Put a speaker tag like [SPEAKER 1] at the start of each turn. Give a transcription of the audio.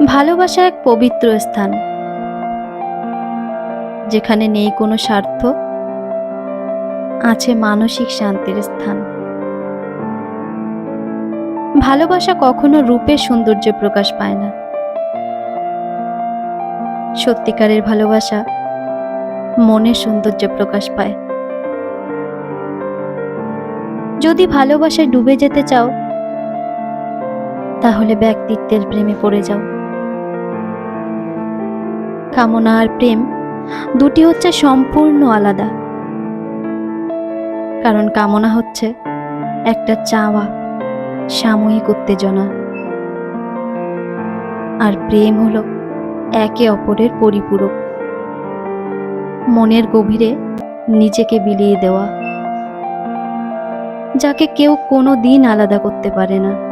[SPEAKER 1] ভালোবাসা এক পবিত্র স্থান, যেখানে নেই কোনো স্বার্থ, আছে মানসিক শান্তির স্থান। ভালোবাসা কখনো রূপের সৌন্দর্যে প্রকাশ পায় না। সত্যিকারের ভালোবাসা মনের সৌন্দর্যে প্রকাশ পায়। যদি ভালোবাসায় ডুবে যেতে চাও, তাহলে ব্যক্তিত্বের প্রেমে পড়ে যাও। কামনা আর প্রেম দুটি হচ্ছে সম্পূর্ণ আলাদা। কারণ কামনা হচ্ছে একটা চাওয়া, সাময়িক উত্তেজনা, আর প্রেম হলো একে অপরের পরিপূরক, মনের গভীরে নিজেকে বিলিয়ে দেওয়া, যাকে কেউ কোনো দিন আলাদা করতে পারে না।